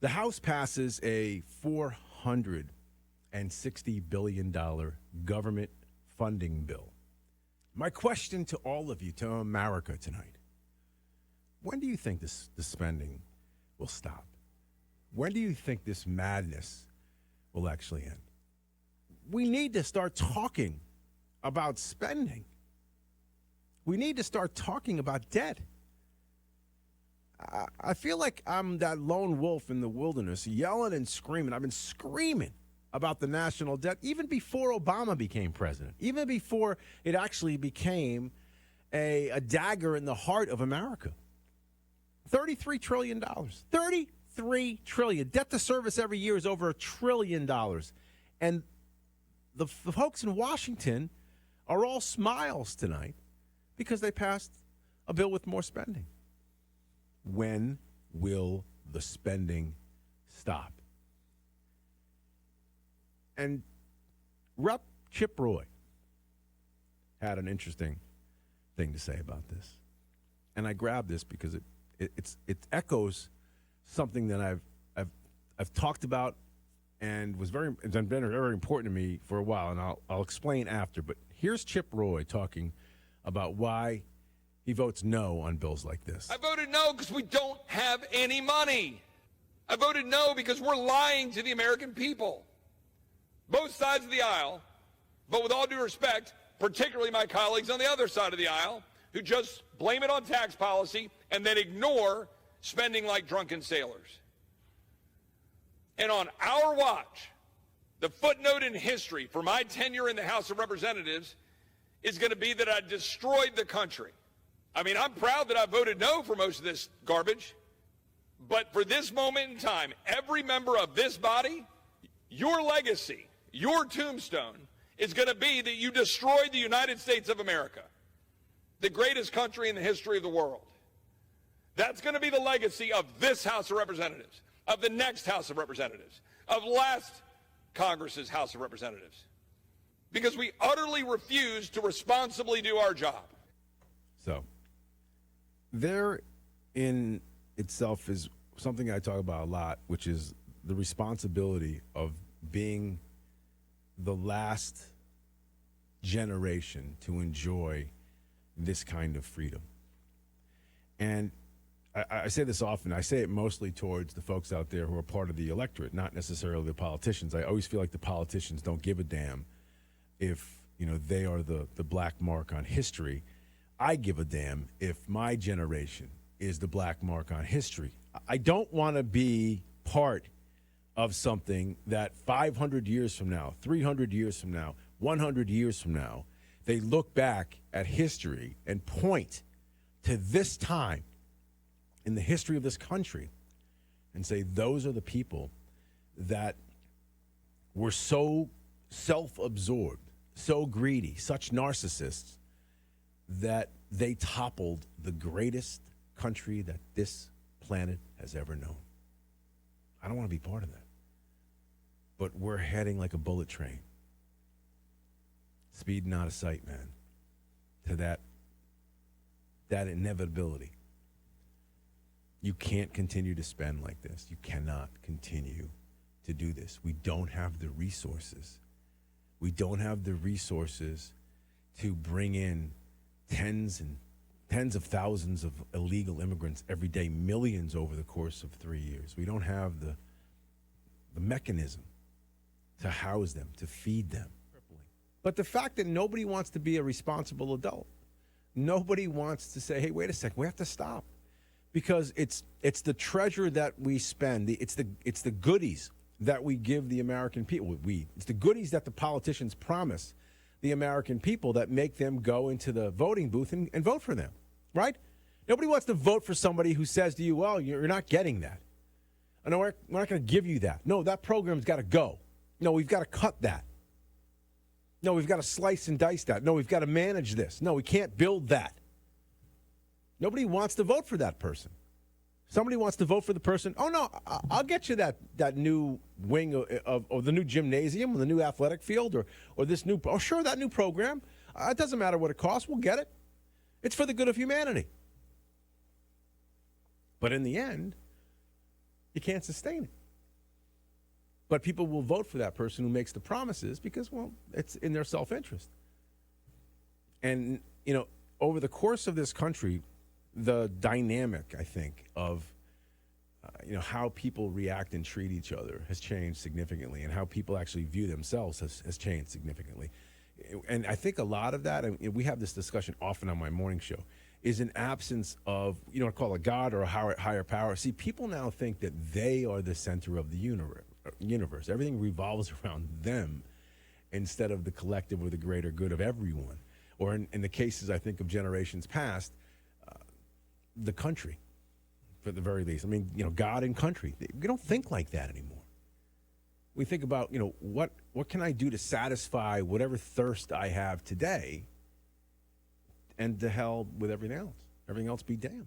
The House passes a $460 billion government funding bill. My question to all of you, to America tonight, when do you think the spending will stop? When do you think this madness will actually end? We need to start talking about spending. We need to start talking about debt. I feel like I'm that lone wolf in the wilderness yelling and screaming. I've been screaming about the national debt even before Obama became president, even before it actually became a dagger in the heart of America. $33 trillion. $33 trillion. Debt to service every year is over $1 trillion. And the folks in Washington are all smiles tonight because they passed a bill with more spending. When will the spending stop? And Rep. Chip Roy had an interesting thing to say about this. And I grabbed this because it echoes something that I've talked about and it's been very important to me for a while, and I'll explain after. But here's Chip Roy talking about why he votes no on bills like this. I voted no because we don't have any money. I voted no because we're lying to the American people. Both sides of the aisle, but with all due respect, particularly my colleagues on the other side of the aisle, who just blame it on tax policy and then ignore spending like drunken sailors. And on our watch, the footnote in history for my tenure in the House of Representatives is going to be that I destroyed the country. I mean, I'm proud that I voted no for most of this garbage, but for this moment in time, every member of this body, your legacy, your tombstone is going to be that you destroyed the United States of America, the greatest country in the history of the world. That's going to be the legacy of this House of Representatives, of the next House of Representatives, of last Congress's House of Representatives, because we utterly refuse to responsibly do our job. So, there in itself is something I talk about a lot, which is the responsibility of being the last generation to enjoy this kind of freedom. And I say this often. I say it mostly towards the folks out there who are part of the electorate, not necessarily the politicians. I always feel like the politicians don't give a damn if, they are the black mark on history. I give a damn if my generation is the black mark on history. I don't want to be part of something that 500 years from now, 300 years from now, 100 years from now, they look back at history and point to this time in the history of this country and say those are the people that were so self-absorbed, so greedy, such narcissists, that they toppled the greatest country that this planet has ever known. I don't want to be part of that. But we're heading like a bullet train, speeding out of sight, man, to that inevitability. You can't continue to spend like this. You cannot continue to do this. We don't have the resources. We don't have the resources to bring in tens of thousands of illegal immigrants every day, millions over the course of 3 years. We don't have the mechanism to house them, to feed them. But the fact that nobody wants to be a responsible adult, nobody wants to say, hey, wait a second, we have to stop. Because it's the treasure that we spend, it's the goodies that we give the American people. It's the goodies that the politicians promise the American people that make them go into the voting booth and vote for them, right? Nobody wants to vote for somebody who says to you, well, you're not getting that. No, we're not going to give you that. No, that program's got to go. No, we've got to cut that. No, we've got to slice and dice that. No, we've got to manage this. No, we can't build that. Nobody wants to vote for that person. Somebody wants to vote for the person. Oh, no, I'll get you that new wing of the new gymnasium or the new athletic field or this new, oh, sure, that new program. It doesn't matter what it costs. We'll get it. It's for the good of humanity. But in the end, You can't sustain it. But people will vote for that person who makes the promises because, well, it's in their self-interest. And, over the course of this country, the dynamic, I think, of, how people react and treat each other has changed significantly, and how people actually view themselves has changed significantly. And I think a lot of that, and we have this discussion often on my morning show, is an absence of, I call it God or a higher power. See, people now think that they are the center of the universe. Everything revolves around them instead of the collective or the greater good of everyone. Or in the cases, I think, of generations past, the country, for the very least. I mean, God and country. We don't think like that anymore. We think about, what can I do to satisfy whatever thirst I have today, and to hell with everything else. Everything else be damned.